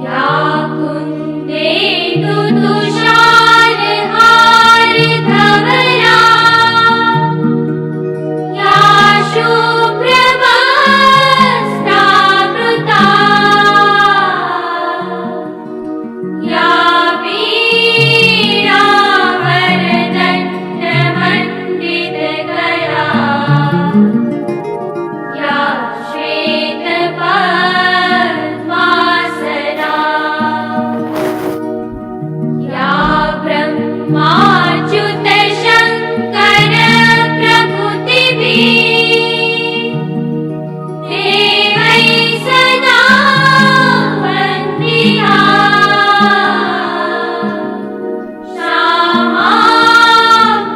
या कुन्देन्दु तुषारहार धवला या शुभ्रवस्त्रावृता या वीणावरदण्डमण्डितकरा या श्वेतपद्मासना या ब्रह्माच्युतशङ्कर प्रभृतिभिः देवैः सदा वन्दिता क्षमा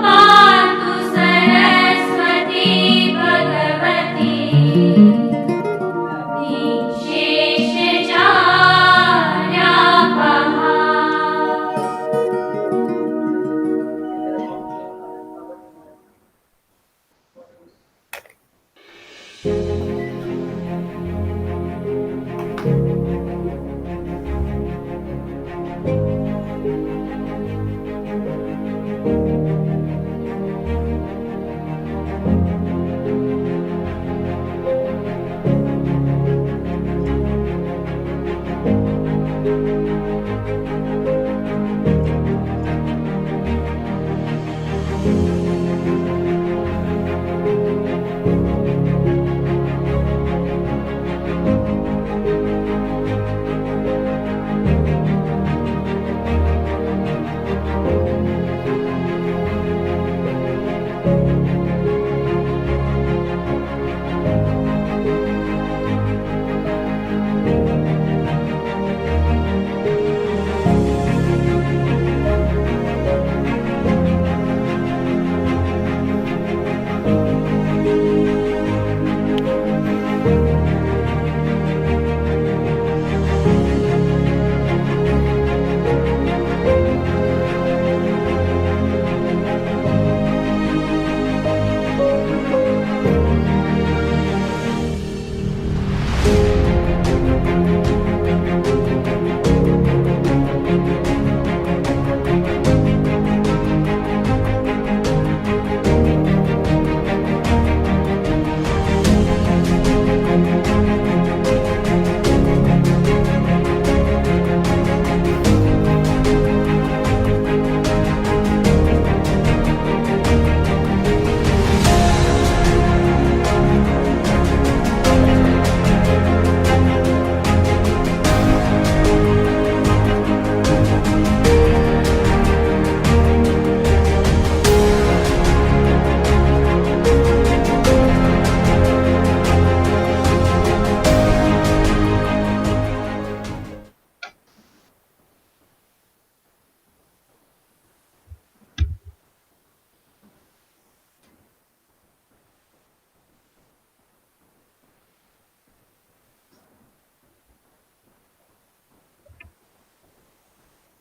पातु Saraswati Bhagwati निःशेषजाड्यापहा।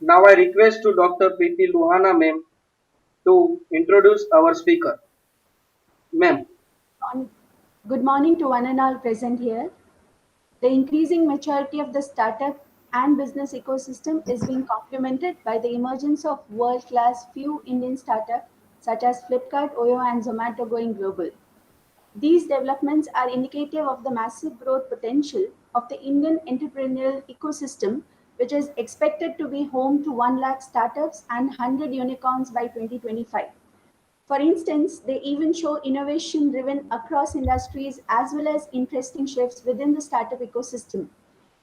Now I request to Dr. Preeti Luhana ma'am to introduce our speaker. Ma'am. Good morning to one and all present here. The increasing maturity of the startup and business ecosystem is being complemented by the emergence of world-class few Indian startups such as Flipkart, Oyo, and Zomato going global. These developments are indicative of the massive growth potential of the Indian entrepreneurial ecosystem, which is expected to be home to 1 lakh startups and 100 unicorns by 2025. For instance, they even show innovation driven across industries as well as interesting shifts within the startup ecosystem.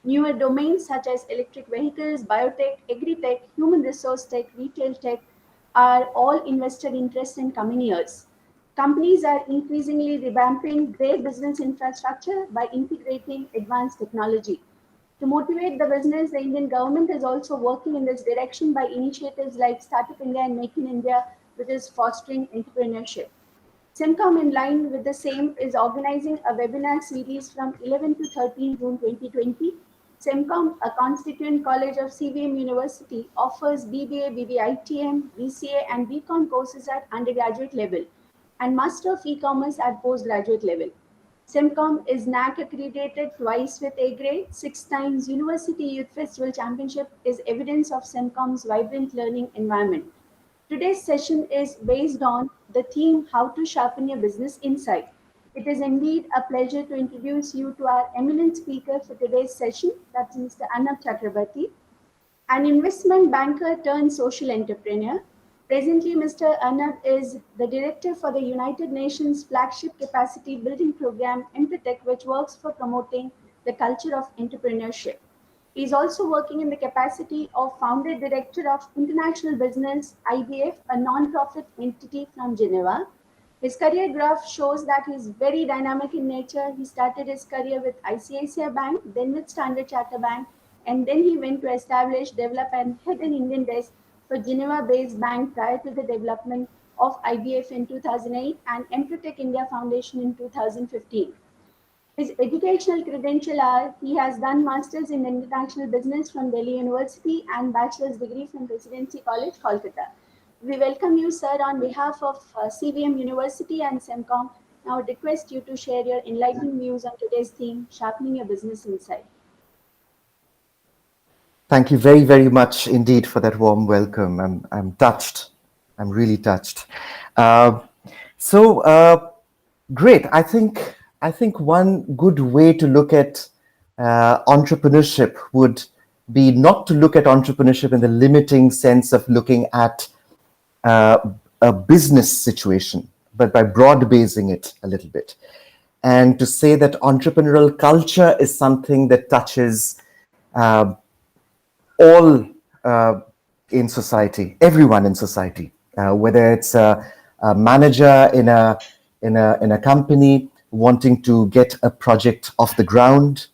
Newer domains such as electric vehicles, biotech, agri-tech, human resource tech, retail tech are all invested interest in coming years. Companies are increasingly revamping their business infrastructure by integrating advanced technology. To motivate the business, the Indian government is also working in this direction by initiatives like Startup India and Make in India, which is fostering entrepreneurship. SIMCOM, in line with the same, is organizing a webinar series from 11 to 13 June 2020. SIMCOM, a constituent college of CVM University, offers BBA, BBITM, BCA, and BCom courses at undergraduate level and Master of E-commerce at postgraduate level. SEMCOM is NAC accredited twice with A grade, 6 times University Youth Festival Championship is evidence of SEMCOM's vibrant learning environment. Today's session is based on the theme How to Sharpen Your Business Insight. It is indeed a pleasure to introduce you to our eminent speaker for today's session, that's Mr. Arnab Chakrabortty, an investment banker turned social entrepreneur. Presently, Mr. Arnab is the director for the United Nations flagship capacity building program, Empretec, which works for promoting the culture of entrepreneurship. He is also working in the capacity of founder director of International Business IBF, a non-profit entity from Geneva. His career graph shows that he is very dynamic in nature. He started his career with ICICI Bank, then with Standard Chartered Bank, and then he went to establish, develop, and head an Indian desk for Geneva-based bank prior to the development of IBF in 2008 and Empretec India Foundation in 2015. His educational credentials are he has done Masters in International Business from Delhi University and Bachelor's degree from Presidency College, Kolkata. We welcome you, sir, on behalf of CVM University and SEMCOM. Now, I would request you to share your enlightening views on today's theme, Sharpening Your Business Insight. Thank you very, very much indeed for that warm welcome. I'm touched. I'm really touched. Great. I think one good way to look at entrepreneurship would be not to look at entrepreneurship in the limiting sense of looking at a business situation, but by broad basing it a little bit, and to say that entrepreneurial culture is something that touches all in society, everyone in society, whether it's a manager in a company wanting to get a project off the ground,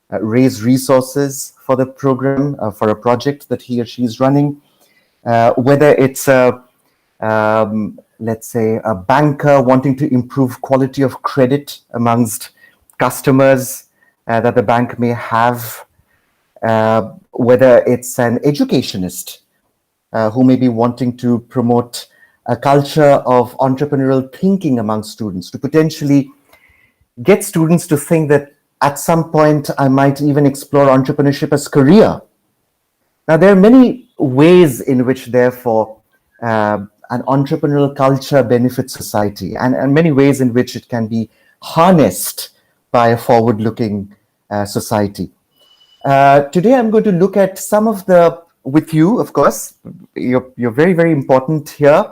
raise resources for the program, for a project that he or she is running, whether it's let's say a banker wanting to improve quality of credit amongst customers that the bank may have, whether it's an educationist who may be wanting to promote a culture of entrepreneurial thinking among students, to potentially get students to think that at some point I might even explore entrepreneurship as career. Now, there are many ways in which, therefore, an entrepreneurial culture benefits society, and many ways in which it can be harnessed by a forward-looking society. Today, I'm going to look at some of with you, of course. You're very, very important here.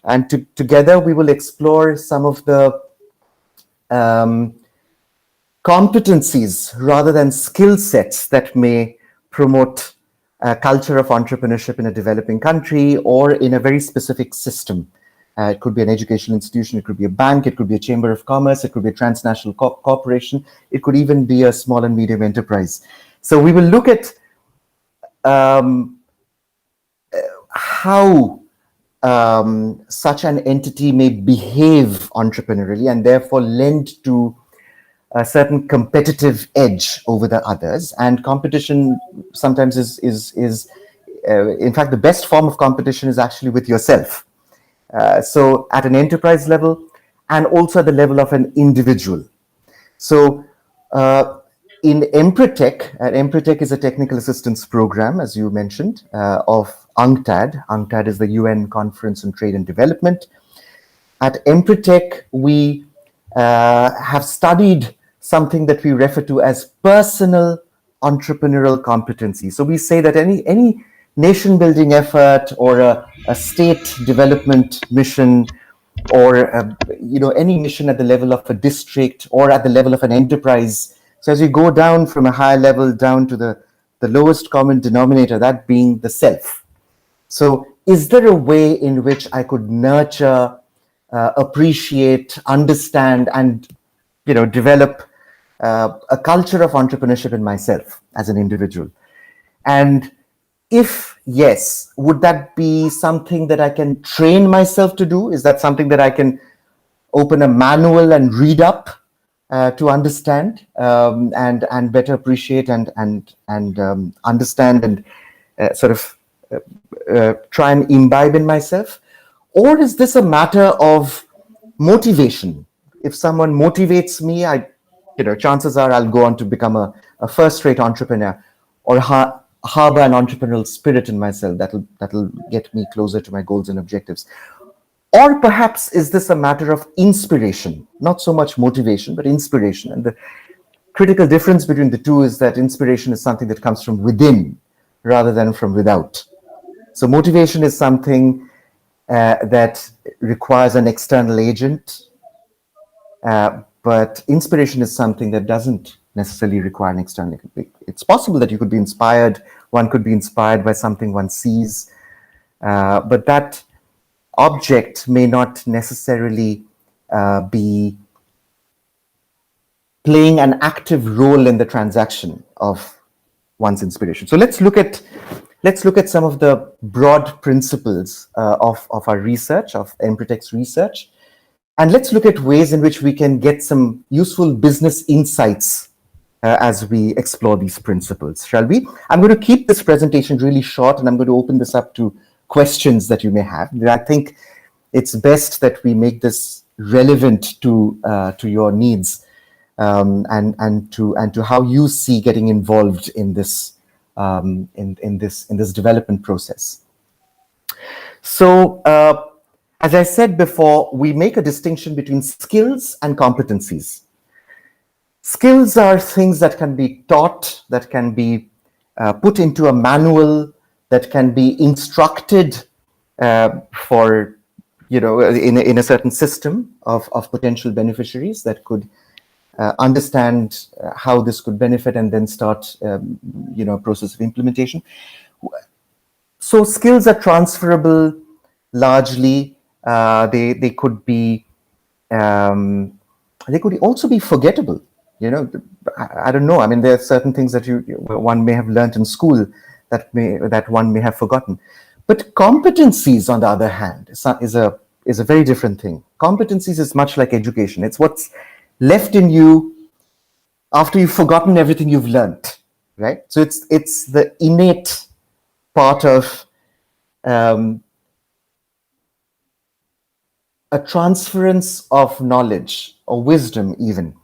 And together, we will explore some of the competencies rather than skill sets that may promote a culture of entrepreneurship in a developing country or in a very specific system. It could be an educational institution, it could be a bank, it could be a chamber of commerce, it could be a transnational corporation, it could even be a small and medium enterprise. So we will look at how such an entity may behave entrepreneurially and therefore lend to a certain competitive edge over the others. And competition sometimes is in fact, the best form of competition is actually with yourself. So at an enterprise level and also at the level of an individual. So in Empretec, Empretec is a technical assistance program, as you mentioned, of UNCTAD. UNCTAD is the UN Conference on Trade and Development. At Empretec, we have studied something that we refer to as personal entrepreneurial competency. So we say that any nation building effort or a state development mission or any mission at the level of a district or at the level of an enterprise. So as you go down from a higher level down to the lowest common denominator, that being the self. So is there a way in which I could nurture, appreciate, understand, and develop a culture of entrepreneurship in myself as an individual? And if yes, would that be something that I can train myself to do? Is that something that I can open a manual and read up to understand and better appreciate and understand and sort of try and imbibe in myself? Or is this a matter of motivation? If someone motivates me, I chances are I'll go on to become a first-rate entrepreneur, or harbor an entrepreneurial spirit in myself that'll get me closer to my goals and objectives. Or perhaps is this a matter of inspiration, not so much motivation, but inspiration? And the critical difference between the two is that inspiration is something that comes from within rather than from without. So motivation is something that requires an external agent, but inspiration is something that doesn't necessarily require an external agent. It's possible that you could be inspired, one could be inspired by something one sees, but that object may not necessarily be playing an active role in the transaction of one's inspiration. So let's look at some of the broad principles of our research, of Empretec's research, and let's look at ways in which we can get some useful business insights as we explore these principles, shall we? I'm going to keep this presentation really short, and I'm going to open this up to questions that you may have. I think it's best that we make this relevant to your needs, and to how you see getting involved in this in this development process. So, as I said before, we make a distinction between skills and competencies. Skills are things that can be taught, that can be put into a manual, that can be instructed for, in a certain system of potential beneficiaries that could understand how this could benefit and then start, process of implementation. So skills are transferable largely. They could be, they could also be forgettable. I don't know. I mean, there are certain things that one may have learned in school that one may have forgotten. But competencies, on the other hand, is a very different thing. Competencies is much like education. It's what's left in you after you've forgotten everything you've learned, right? So it's the innate part of a transference of knowledge or wisdom even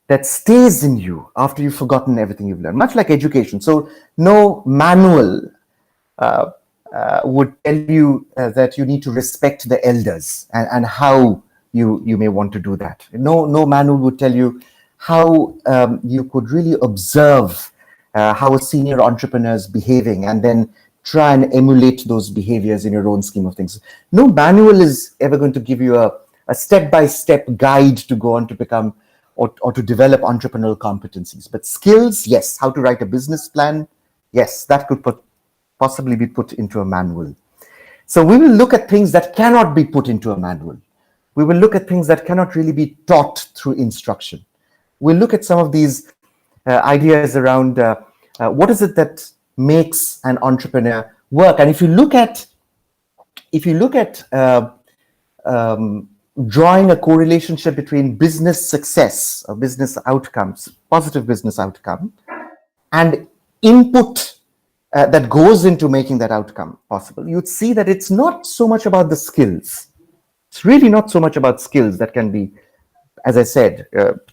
that stays in you after you've forgotten everything you've learned, much like education. So no manual would tell you that you need to respect the elders and how you may want to do that. No manual would tell you how you could really observe how a senior entrepreneur is behaving and then try and emulate those behaviors in your own scheme of things. No manual is ever going to give you a step-by-step guide to go on to become or to develop entrepreneurial competencies. But skills, yes. How to write a business plan, yes, that could possibly be put into a manual. So we will look at things that cannot be put into a manual. We will look at things that cannot really be taught through instruction. We'll look at some of these ideas around what is it that makes an entrepreneur work. And if you look at drawing a correlationship between business success or business outcomes, positive business outcome, and input that goes into making that outcome possible, you'd see that it's not so much about the skills. It's really not so much about skills that can be, as I said,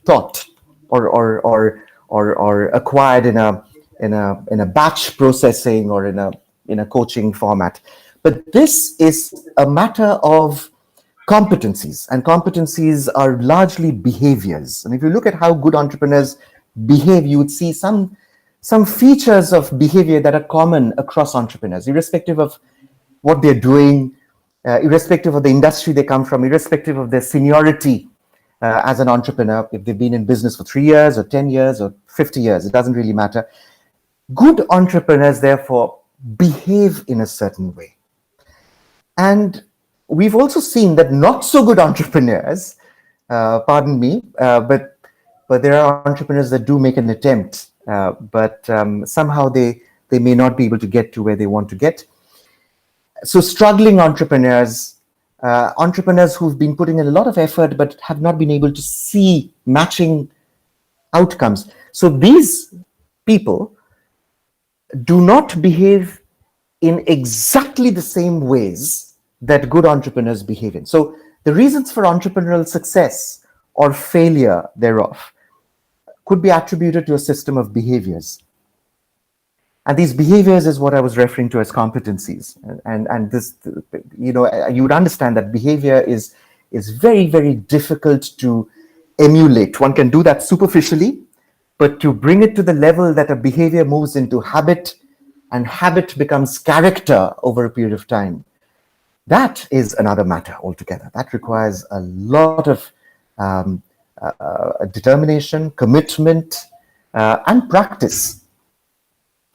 taught or acquired in a batch processing or in a coaching format. But this is a matter of competencies, and competencies are largely behaviors. And if you look at how good entrepreneurs behave, you would see some features of behavior that are common across entrepreneurs, irrespective of what they're doing, irrespective of the industry they come from, irrespective of their seniority as an entrepreneur, if they've been in business for 3 years or 10 years or 50 years, it doesn't really matter. Good entrepreneurs, therefore, behave in a certain way. And we've also seen that not so good entrepreneurs, pardon me, but there are entrepreneurs that do make an attempt, but somehow they may not be able to get to where they want to get. So struggling entrepreneurs, entrepreneurs who've been putting in a lot of effort but have not been able to see matching outcomes. So these people do not behave in exactly the same ways that good entrepreneurs behave in. So the reasons for entrepreneurial success or failure thereof could be attributed to a system of behaviors. And these behaviors is what I was referring to as competencies. And this, you would understand that behavior is very, very difficult to emulate. One can do that superficially, but to bring it to the level that a behavior moves into habit and habit becomes character over a period of time, that is another matter altogether. That requires a lot of determination, commitment, and practice.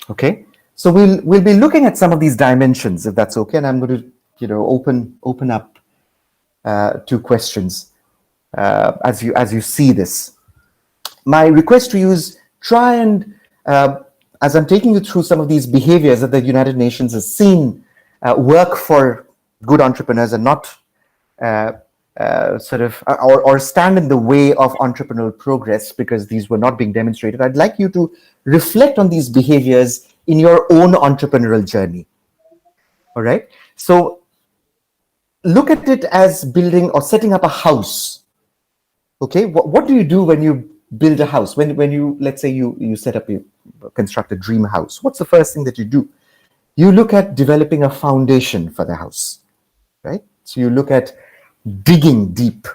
Okay, so we'll be looking at some of these dimensions, if that's okay, and I'm going to open up to questions as you see this. My request to you is try and as I'm taking you through some of these behaviors that the United Nations has seen work for good entrepreneurs and not or stand in the way of entrepreneurial progress because these were not being demonstrated. I'd like you to reflect on these behaviors in your own entrepreneurial journey. All right. So look at it as building or setting up a house. Okay. What do you do when you build a house? When you, let's say you set up, you construct a dream house, what's the first thing that you do? You look at developing a foundation for the house, right? So you look at digging deep,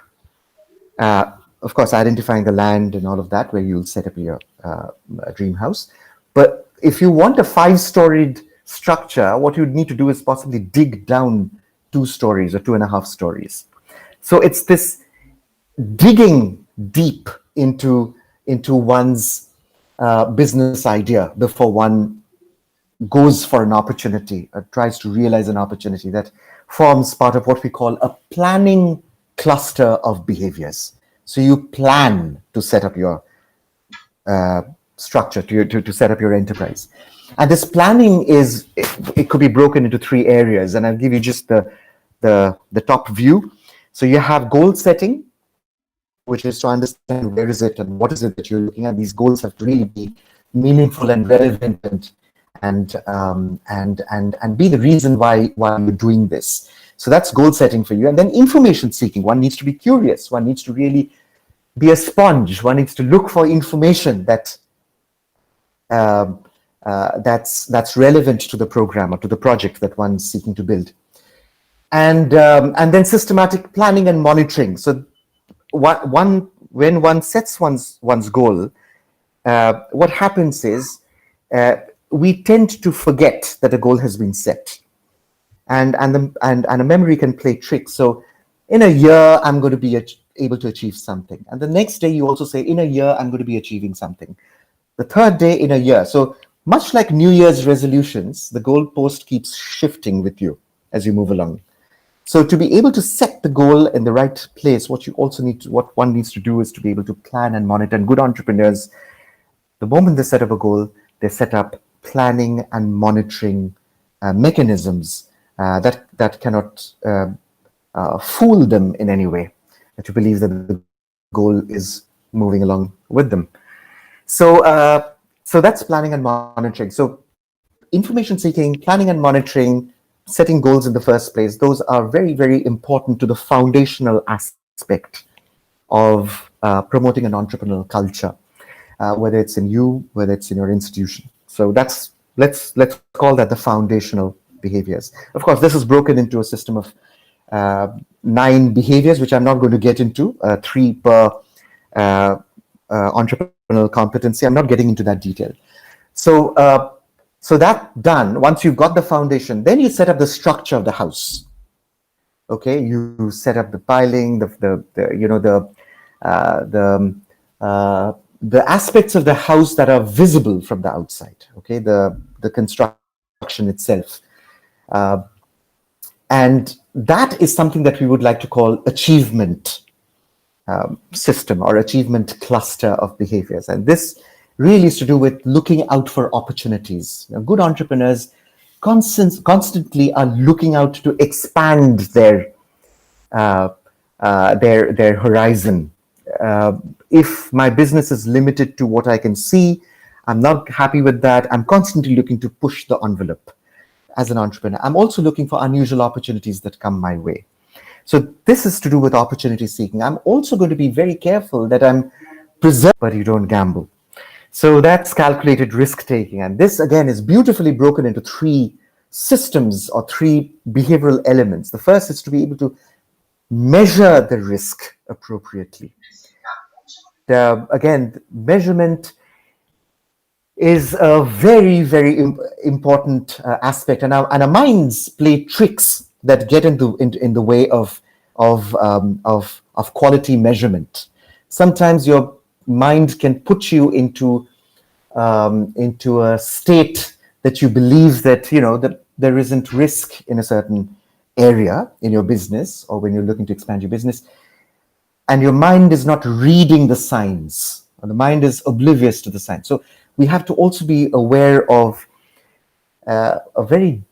of course, identifying the land and all of that where you'll set up your dream house. But if you want a 5-storied structure, what you'd need to do is possibly dig down 2 stories or 2.5 stories. So it's this digging deep into one's business idea before one goes for an opportunity or tries to realize an opportunity that forms part of what we call a planning cluster of behaviors. So you plan to set up your structure, to set up your enterprise. And this planning it could be broken into 3 areas, and I'll give you just the top view. So you have goal setting, which is to understand where is it and what is it that you're looking at. These goals have to really be meaningful and relevant and be the reason why you're doing this. So that's goal setting for you. And then information seeking. One needs to be curious. One needs to really be a sponge. One needs to look for information that's relevant to the program or to the project that one's seeking to build. And then systematic planning and monitoring. So when one sets one's goal, what happens is we tend to forget that a goal has been set, and a memory can play tricks. So in a year, I'm going to be able to achieve something, and the next day you also say, in a year, I'm going to be achieving something. The third day, in a year. So much like New Year's resolutions, the goalpost keeps shifting with you as you move along. So to be able to set the goal in the right place, what one needs to do is to be able to plan and monitor. And good entrepreneurs, the moment they set up a goal, they set up planning and monitoring mechanisms that cannot fool them in any way, to believe that the goal is moving along with them. So that's planning and monitoring. So information seeking, planning and monitoring, setting goals in the first place, those are very, very important to the foundational aspect of promoting an entrepreneurial culture, whether it's in you, whether it's in your institution. So let's call that the foundational behaviors. Of course, this is broken into a system of 9 behaviors, which I'm not going to get into, 3 per entrepreneurial competency. I'm not getting into that detail. So that done, once you've got the foundation, then you set up the structure of the house. Okay, you set up the piling, the aspects of the house that are visible from the outside. Okay, the construction itself, and that is something that we would like to call achievement system or achievement cluster of behaviors, and this really is to do with looking out for opportunities. Now, good entrepreneurs constantly are looking out to expand their horizon. If my business is limited to what I can see, I'm not happy with that. I'm constantly looking to push the envelope as an entrepreneur. I'm also looking for unusual opportunities that come my way. So this is to do with opportunity seeking. I'm also going to be very careful that I'm preserve, but you don't gamble. So that's calculated risk taking. And this again is beautifully broken into three systems or three behavioral elements. The first is to be able to measure the risk appropriately. Again, measurement is a very, very important aspect, and our minds play tricks that get in the way of quality measurement. Sometimes your mind can put you into a state that you believe that that there isn't risk in a certain area in your business or when you're looking to expand your business, and your mind is not reading the signs, or the mind is oblivious to the signs. So we have to also be aware of a very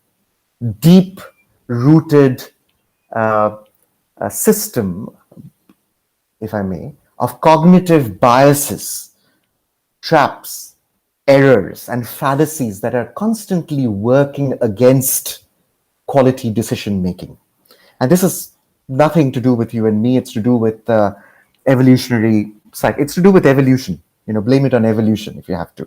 deep-rooted system, if I may, of cognitive biases, traps, errors, and fallacies that are constantly working against quality decision-making. And this is nothing to do with you and me. It's to do with evolutionary psych. It's to do with evolution. Blame it on evolution if you have to.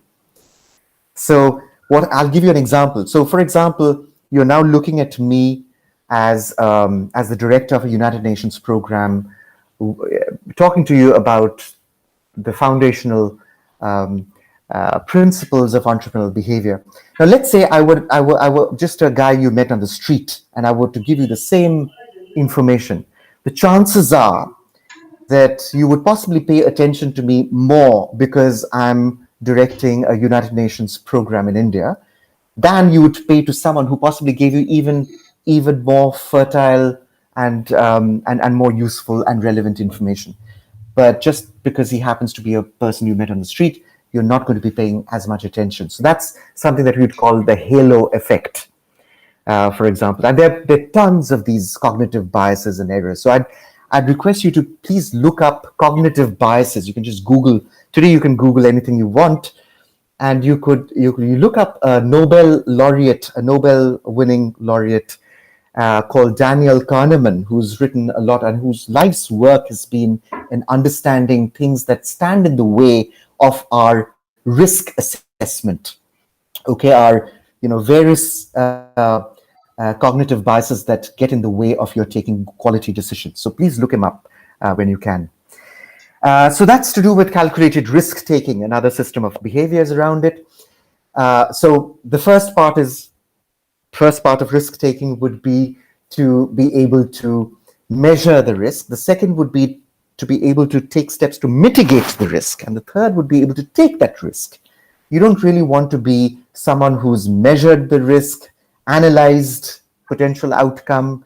So I'll give you an example. So for example, you're now looking at me as the director of a United Nations program, talking to you about the foundational principles of entrepreneurial behavior. Now, let's say I would just a guy you met on the street, and I were to give you the same information. The chances are that you would possibly pay attention to me more because I'm directing a United Nations program in India than you would pay to someone who possibly gave you even more fertile and more useful and relevant information. But just because he happens to be a person you met on the street, you're not going to be paying as much attention. So that's something that we'd call the halo effect, for example. And there are tons of these cognitive biases and errors. So I'd request you to please look up cognitive biases. You can just Google. Today you can Google anything you want, and you look up a Nobel winning laureate called Daniel Kahneman, who's written a lot and whose life's work has been in understanding things that stand in the way of our risk assessment. Okay, our various cognitive biases that get in the way of your taking quality decisions. So please look him up when you can. So that's to do with calculated risk taking, another system of behaviors around it. So the first part of risk taking would be to be able to measure the risk. The second would be to be able to take steps to mitigate the risk. And the third would be able to take that risk. You don't really want to be someone who's measured the risk, analyzed potential outcome,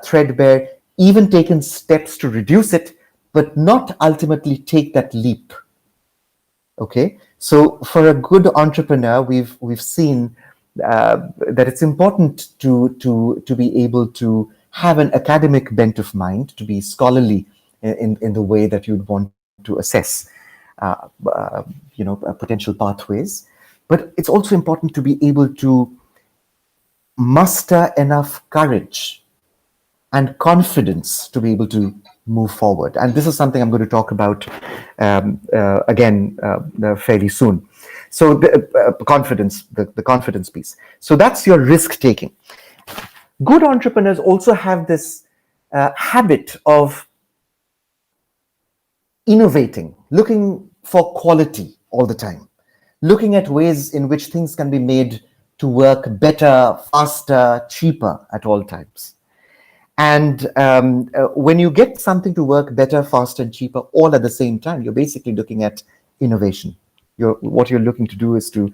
threadbare, even taken steps to reduce it, but not ultimately take that leap. Okay, so for a good entrepreneur, we've seen that it's important to be able to have an academic bent of mind, to be scholarly in the way that you'd want to assess potential pathways. But it's also important to be able to muster enough courage and confidence to be able to move forward. And this is something I'm going to talk about again fairly soon. So the confidence piece. So that's your risk taking. Good entrepreneurs also have this habit of innovating, looking for quality all the time, looking at ways in which things can be made to work better, faster, cheaper at all times. And when you get something to work better, faster, and cheaper all at the same time, you're basically looking at innovation. What you're looking to do is to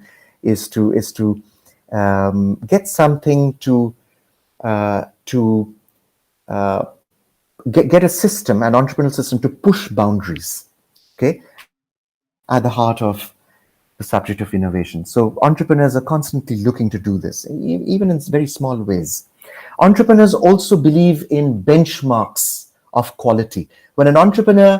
get something to get a system, an entrepreneurial system, to push boundaries. Okay, at the heart of the subject of innovation. So entrepreneurs are constantly looking to do this, even in very small ways. Entrepreneurs also believe in benchmarks of quality. When an entrepreneur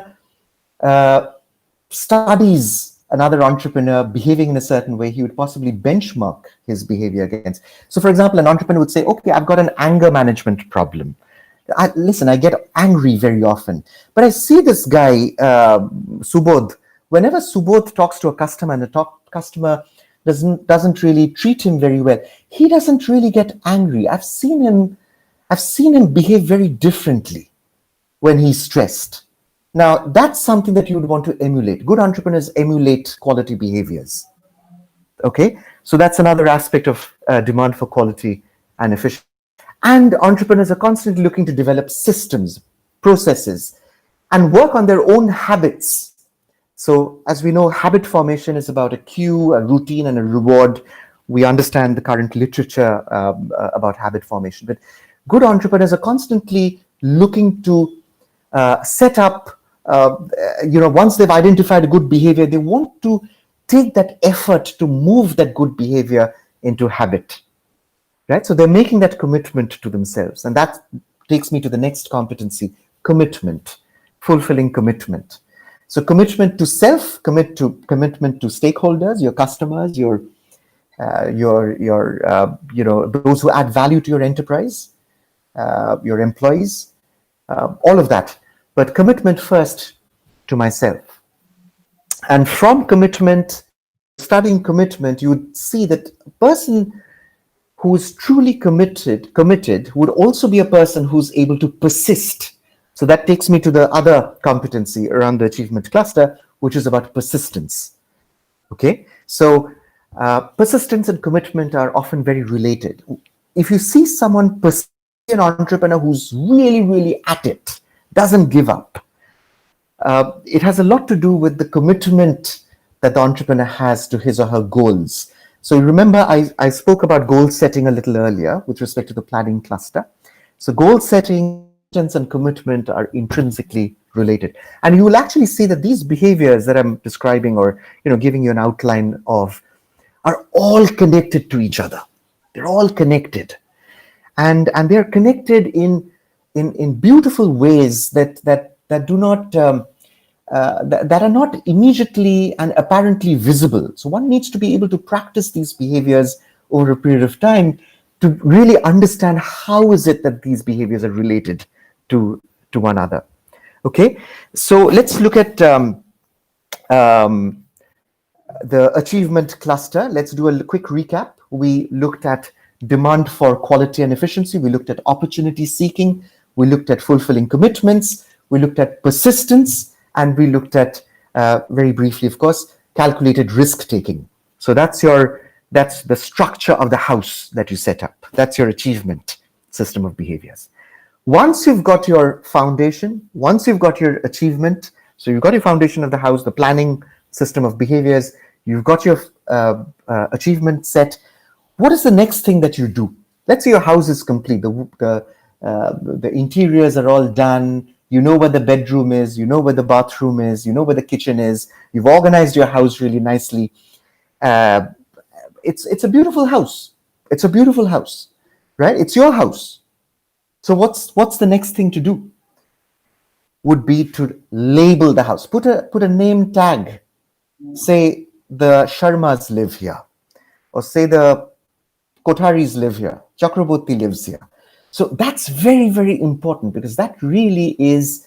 studies another entrepreneur behaving in a certain way, he would possibly benchmark his behavior against. So for example, an entrepreneur would say, okay, I've got an anger management problem. I get angry very often, but I see this guy, Subodh, whenever Subodh talks to a customer and the top customer doesn't really treat him very well, he doesn't really get angry. I've seen him behave very differently when he's stressed. Now, that's something that you would want to emulate. Good entrepreneurs emulate quality behaviors. Okay, so that's another aspect of demand for quality and efficiency. And entrepreneurs are constantly looking to develop systems, processes, and work on their own habits. So, as we know, habit formation is about a cue, a routine, and a reward. We understand the current literature about habit formation, but good entrepreneurs are constantly looking to set up, once they've identified a good behavior, they want to take that effort to move that good behavior into habit, right? So they're making that commitment to themselves. And that takes me to the next competency, commitment, fulfilling commitment. So commitment to self, commitment to stakeholders, your customers, your those who add value to your enterprise, your employees, all of that. But commitment first to myself. And from commitment, studying commitment, you would see that a person who is truly committed would also be a person who's able to persist. So that takes me to the other competency around the achievement cluster, which is about persistence. Okay, so persistence and commitment are often very related. If you see someone persist, an entrepreneur who's really, really at it, doesn't give up, it has a lot to do with the commitment that the entrepreneur has to his or her goals. So remember, I spoke about goal setting a little earlier with respect to the planning cluster. So goal setting and commitment are intrinsically related. And you will actually see that these behaviors that I'm describing or giving you an outline of are all connected to each other. They're all connected. And they're connected in beautiful ways that do not that are not immediately and apparently visible. So one needs to be able to practice these behaviors over a period of time to really understand how is it that these behaviors are related to one another. Okay, so let's look at the achievement cluster. Let's do a quick recap. We looked at demand for quality and efficiency. We looked at opportunity seeking. We looked at fulfilling commitments. We looked at persistence. And we looked at, very briefly, of course, calculated risk-taking. So that's the structure of the house that you set up. That's your achievement system of behaviors. Once you've got your foundation, once you've got your achievement, so you've got your foundation of the house, the planning system of behaviors, you've got your achievement set, what is the next thing that you do? Let's say your house is complete. The interiors are all done. You know where the bedroom is, you know where the bathroom is, you know where the kitchen is. You've organized your house really nicely. It's a beautiful house. It's a beautiful house, right? It's your house. So what's the next thing to do? Would be to label the house. Put a name tag. Say the Sharmas live here, or say the Kotharis live here. Chakrabortty lives here. So that's very, very important, because that really is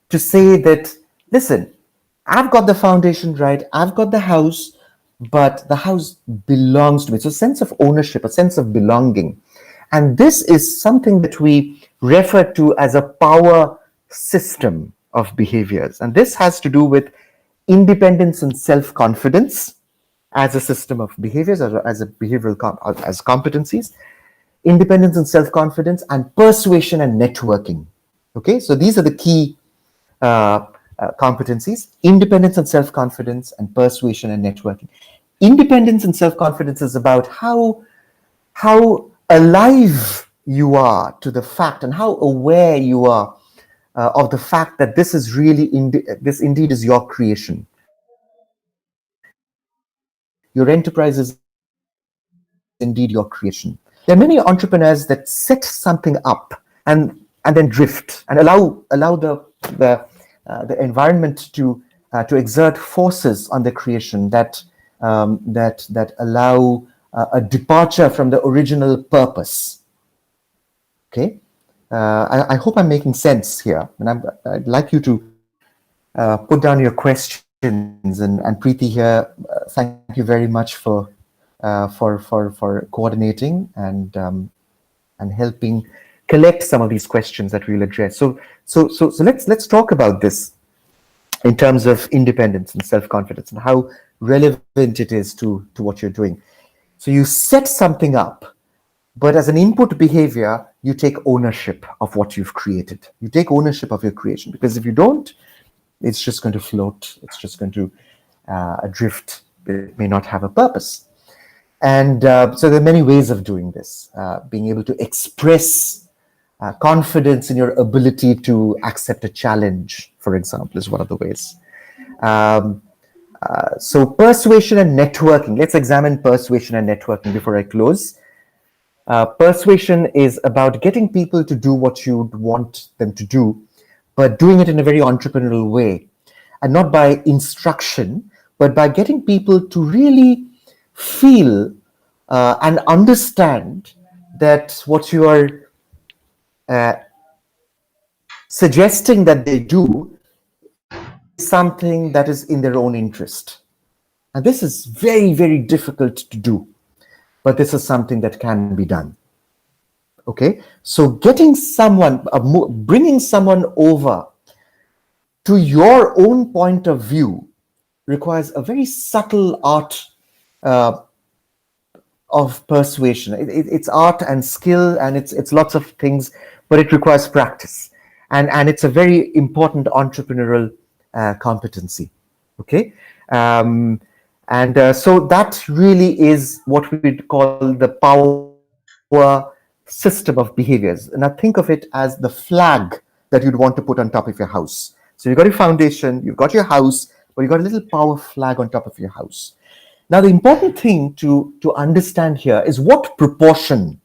to say that, listen, I've got the foundation right, I've got the house, but the house belongs to me. It's a sense of ownership, a sense of belonging. And this is something that we refer to as a power system of behaviors. And this has to do with independence and self-confidence as a system of behaviors, as a behavioral as competencies. Independence and self-confidence, and persuasion and networking. Okay, so these are the key competencies: independence and self-confidence, and persuasion and networking. Independence and self-confidence is about how alive you are to the fact and how aware you are of the fact that this is really this indeed is your creation. Your enterprise is indeed your creation. There are many entrepreneurs that set something up and then drift and allow the environment to exert forces on the creation that allow a departure from the original purpose. Okay, I hope I'm making sense here, and I'd like you to put down your question and Preeti here, thank you very much for coordinating and helping collect some of these questions that we'll address. So let's talk about this in terms of independence and self-confidence and how relevant it is to what you're doing. So you set something up, but as an input behavior, you take ownership of what you've created. You take ownership of your creation, because if you don't, it's just going to float. It's just going to adrift. It may not have a purpose. And so there are many ways of doing this. Being able to express confidence in your ability to accept a challenge, for example, is one of the ways. So persuasion and networking. Let's examine persuasion and networking before I close. Persuasion is about getting people to do what you'd want them to do, but doing it in a very entrepreneurial way, and not by instruction, but by getting people to really feel and understand that what you are suggesting that they do is something that is in their own interest. And this is very, very difficult to do, but this is something that can be done. Okay, so getting someone, bringing someone over to your own point of view requires a very subtle art of persuasion. It's art and skill, and it's lots of things, but it requires practice, and it's a very important entrepreneurial competency. Okay, so that really is what we call the power system of behaviors. Now think of it as the flag that you'd want to put on top of your house. So you've got your foundation, you've got your house, but you've got a little power flag on top of your house. Now the important thing to understand here is what proportion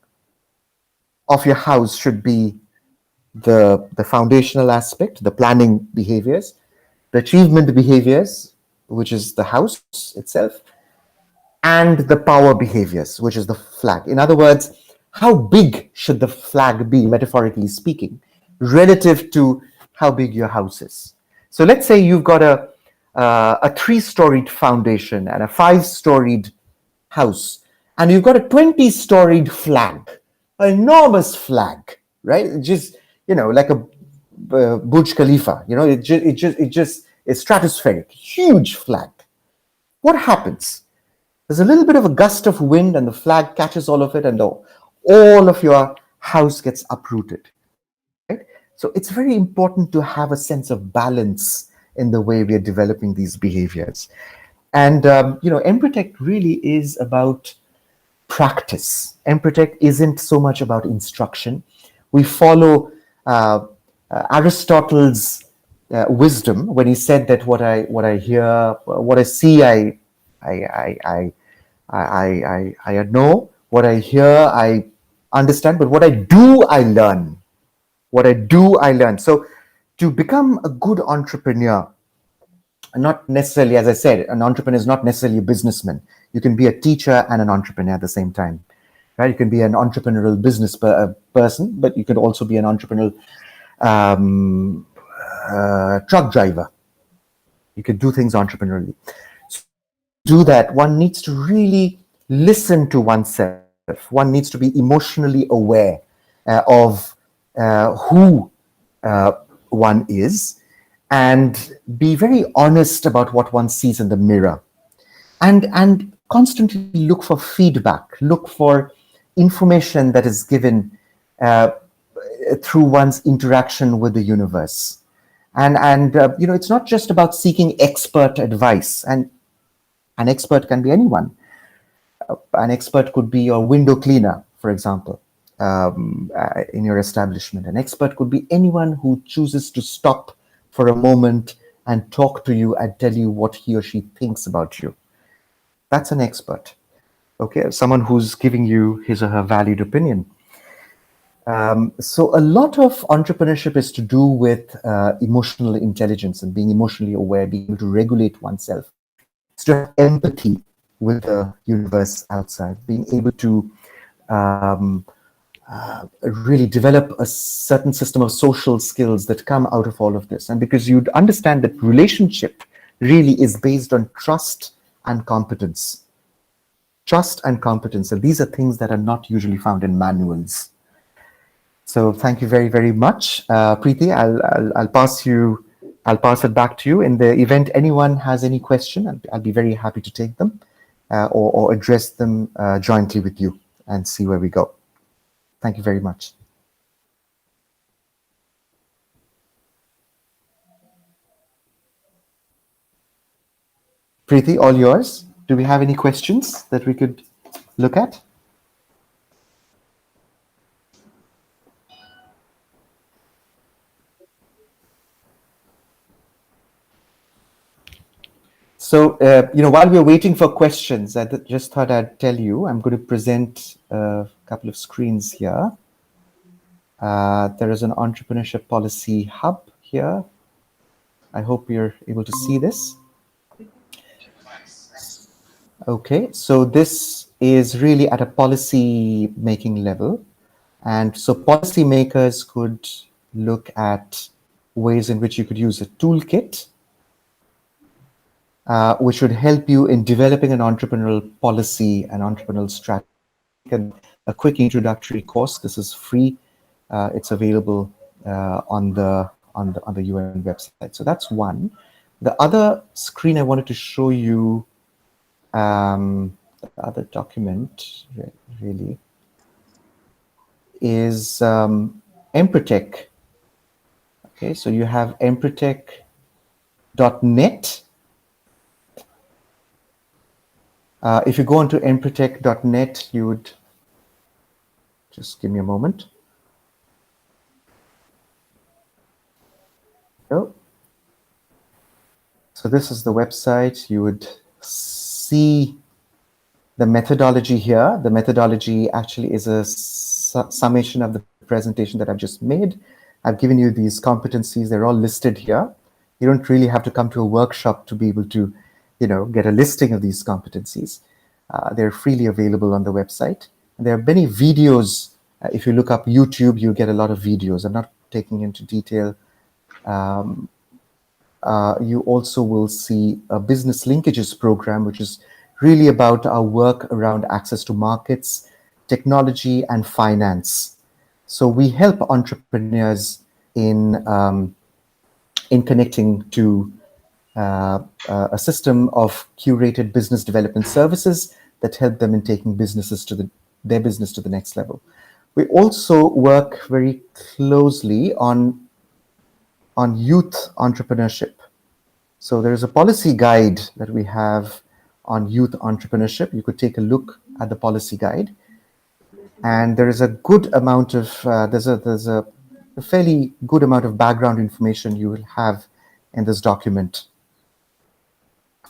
of your house should be the foundational aspect, the planning behaviors, the achievement behaviors, which is the house itself, and the power behaviors, which is the flag. In other words, how big should the flag be, metaphorically speaking, relative to how big your house is? So let's say you've got a 3-storied foundation and a 5-storied house, and you've got a 20-storied flag, an enormous flag, right? Just, like a Burj Khalifa, it just is stratospheric, huge flag. What happens? There's a little bit of a gust of wind, and the flag catches all of it, and all of your house gets uprooted, right? So it's very important to have a sense of balance in the way we are developing these behaviors. And, Empretec really is about practice. Empretec isn't so much about instruction. We follow Aristotle's wisdom when he said that what I hear, what I see, I know. What I hear, I understand, but what I do, I learn. What I do, I learn. So to become a good entrepreneur, not necessarily, as I said, an entrepreneur is not necessarily a businessman. You can be a teacher and an entrepreneur at the same time, right? You can be an entrepreneurial business person, but you could also be an entrepreneurial truck driver. You could do things entrepreneurially. So to do that, one needs to really listen to oneself. One needs to be emotionally aware of who one is, and be very honest about what one sees in the mirror, and constantly look for feedback, look for information that is given through one's interaction with the universe. And it's not just about seeking expert advice, and an expert can be anyone. An expert could be your window cleaner, for example, in your establishment. An expert could be anyone who chooses to stop for a moment and talk to you and tell you what he or she thinks about you. That's an expert. Okay, someone who's giving you his or her valued opinion. So a lot of entrepreneurship is to do with emotional intelligence and being emotionally aware, being able to regulate oneself. It's to have empathy with the universe outside, being able to really develop a certain system of social skills that come out of all of this. And because you'd understand that relationship really is based on trust and competence. Trust and competence, and these are things that are not usually found in manuals. So thank you very, very much. Preeti, I'll pass it back to you. In the event anyone has any question, I'll be very happy to take them or address them jointly with you and see where we go. Thank you very much. Preeti, all yours. Do we have any questions that we could look at? So, while we're waiting for questions, I just thought I'd tell you, I'm going to present a couple of screens here. There is an entrepreneurship policy hub here. I hope you're able to see this. Okay, so this is really at a policy making level. And so policymakers could look at ways in which you could use a toolkit, which would help you in developing an entrepreneurial policy and entrepreneurial strategy. A quick introductory course. This is free. It's available on the UN website. So that's one. The other screen I wanted to show you, the other document really, is Empretec. Okay, so you have Empretec.net. If you go onto Empretec.net, you would just give me a moment. Oh. So this is the website. You would see the methodology here. The methodology actually is a summation of the presentation that I've just made. I've given you these competencies. They're all listed here. You don't really have to come to a workshop to be able to, get a listing of these competencies. They're freely available on the website. And there are many videos. If you look up YouTube, you get a lot of videos. I'm not taking into detail. You also will see a business linkages program, which is really about our work around access to markets, technology, and finance. So we help entrepreneurs in connecting to a system of curated business development services that help them in taking their business to the next level. We also work very closely on youth entrepreneurship. So there is a policy guide that we have on youth entrepreneurship. You could take a look at the policy guide, and there is a good amount of there's a fairly good amount of background information you will have in this document.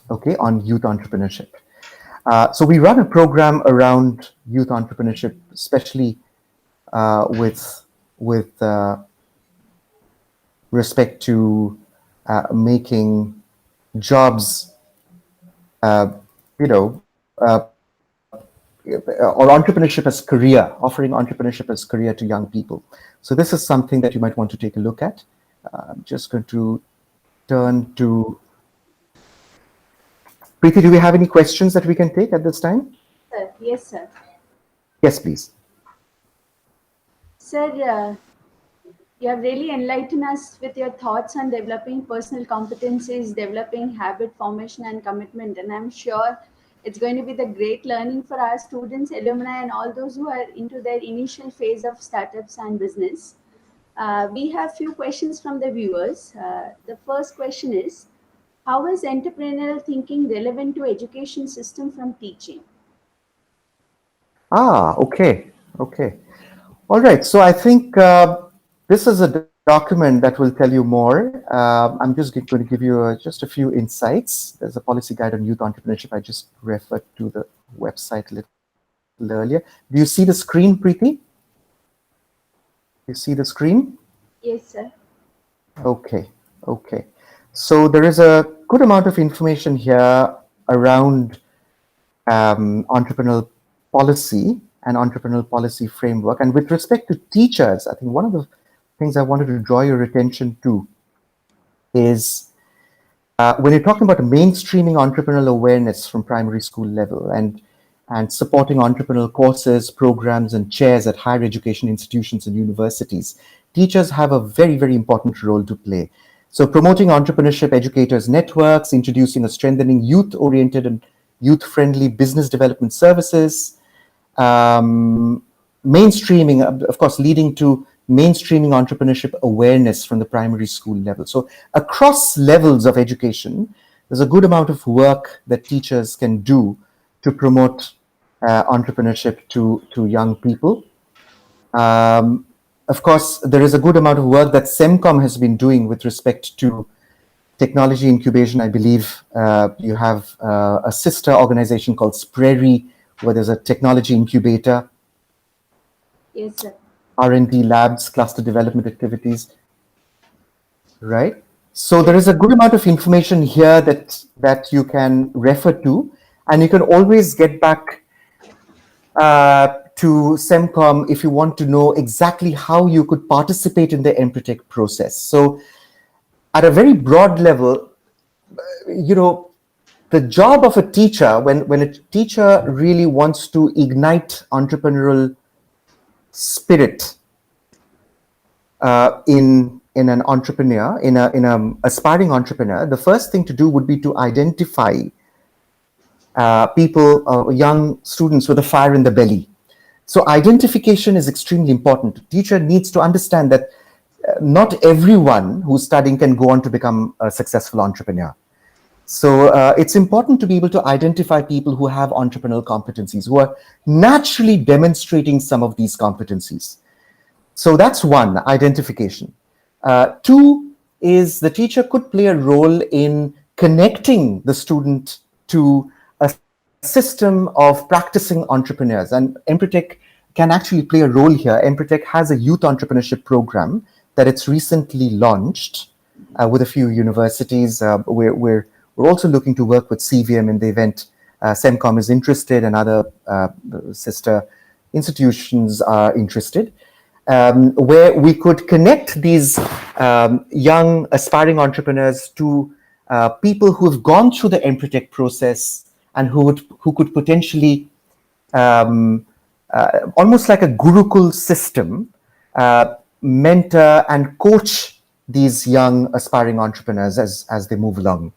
Okay, on youth entrepreneurship. So we run a program around youth entrepreneurship, especially with respect to making jobs, or entrepreneurship as career, offering entrepreneurship as career to young people. So this is something that you might want to take a look at. I'm just going to turn to Preeti. Do we have any questions that we can take at this time? Sir, yes, sir. Yes, please. Sir, you have really enlightened us with your thoughts on developing personal competencies, developing habit formation and commitment. And I'm sure it's going to be the great learning for our students, alumni, and all those who are into their initial phase of startups and business. We have few questions from the viewers. The first question is, how is entrepreneurial thinking relevant to education system from teaching? Okay. All right. So I think this is a document that will tell you more. I'm just going to give you just a few insights. There's a policy guide on youth entrepreneurship. I just referred to the website a little earlier. Do you see the screen, Preeti? You see the screen? Yes, sir. Okay. So there is a good amount of information here around entrepreneurial policy and entrepreneurial policy framework. And with respect to teachers, I think one of the things I wanted to draw your attention to is When you're talking about mainstreaming entrepreneurial awareness from primary school level and supporting entrepreneurial courses, programs, and chairs at higher education institutions and universities, teachers have a very, very important role to play. So promoting entrepreneurship educators networks, introducing a strengthening youth-oriented and youth-friendly business development services, mainstreaming, of course, leading to mainstreaming entrepreneurship awareness from the primary school level. So across levels of education, there's a good amount of work that teachers can do to promote entrepreneurship to young people. Of course, there is a good amount of work that SEMCOM has been doing with respect to technology incubation. I believe you have a sister organization called Sprary, where there's a technology incubator. Yes, sir. R&D labs, cluster development activities, right? So there is a good amount of information here that you can refer to, and you can always get back to SEMCOM if you want to know exactly how you could participate in the Empretec process. So at a very broad level, the job of a teacher, when a teacher really wants to ignite entrepreneurial spirit in an entrepreneur, in a aspiring entrepreneur, the first thing to do would be to identify people, young students with a fire in the belly. So identification is extremely important. The teacher needs to understand that not everyone who's studying can go on to become a successful entrepreneur. So it's important to be able to identify people who have entrepreneurial competencies, who are naturally demonstrating some of these competencies. So that's one, identification. Two is the teacher could play a role in connecting the student to a system of practicing entrepreneurs. And Empretec can actually play a role here. Empretec has a youth entrepreneurship program that it's recently launched with a few universities. We're also looking to work with CVM in the event SEMCOM is interested and other sister institutions are interested. Where we could connect these young aspiring entrepreneurs to people who have gone through the Empretec process and who could potentially almost like a Gurukul system mentor and coach these young aspiring entrepreneurs as they move along,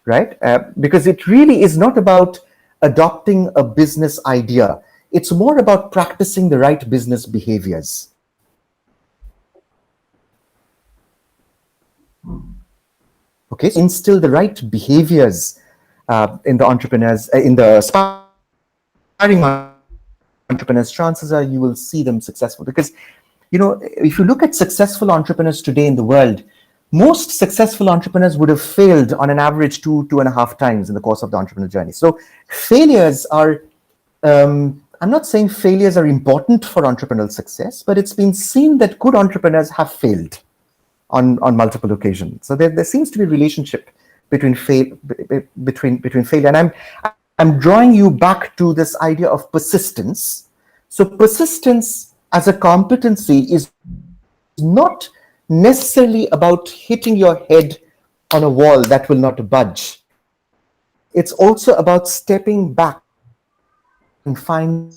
right? Because it really is not about adopting a business idea. It's more about practicing the right business behaviors. Okay, so instill the right behaviors in the entrepreneurs, in the aspiring entrepreneurs, chances are you will see them successful. Because, if you look at successful entrepreneurs today in the world, most successful entrepreneurs would have failed on an average 2.5 times in the course of the entrepreneurial journey. So failures are, I'm not saying failures are important for entrepreneurial success, but it's been seen that good entrepreneurs have failed on multiple occasions. So there seems to be a relationship between failure. And I'm drawing you back to this idea of persistence. So persistence as a competency is not necessarily about hitting your head on a wall that will not budge. It's also about stepping back and finding,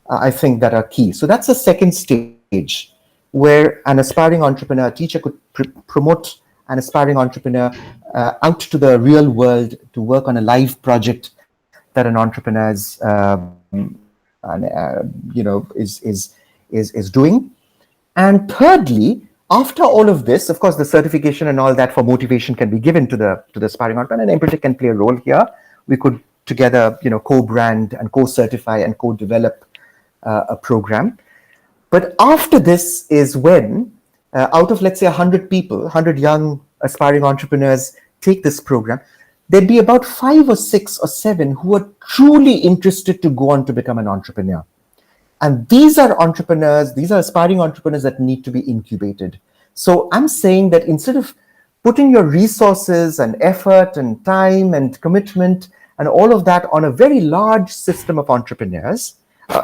I think, that are key. So that's a second stage where an aspiring entrepreneur, teacher could promote an aspiring entrepreneur out to the real world to work on a live project that an entrepreneur's is doing. And thirdly, after all of this, of course, the certification and all that for motivation can be given to the aspiring entrepreneur, and Empretec can play a role here. We could together, co-brand and co-certify and co-develop a program. But after this is when, out of, let's say, 100 people, 100 young aspiring entrepreneurs take this program, there'd be about 5 or 6 or 7 who are truly interested to go on to become an entrepreneur. And these are entrepreneurs, these are aspiring entrepreneurs that need to be incubated. So I'm saying that instead of putting your resources and effort and time and commitment and all of that on a very large system of entrepreneurs,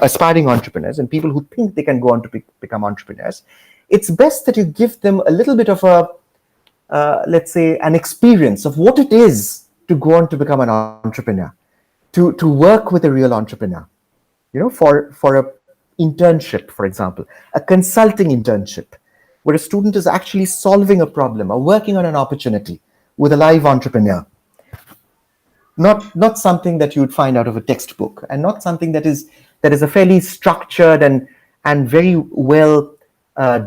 aspiring entrepreneurs and people who think they can go on to become entrepreneurs, it's best that you give them a little bit of let's say, an experience of what it is to go on to become an entrepreneur, to work with a real entrepreneur, for a internship, for example, a consulting internship, where a student is actually solving a problem or working on an opportunity with a live entrepreneur. Not something that you would find out of a textbook, and not something that is a fairly structured and very well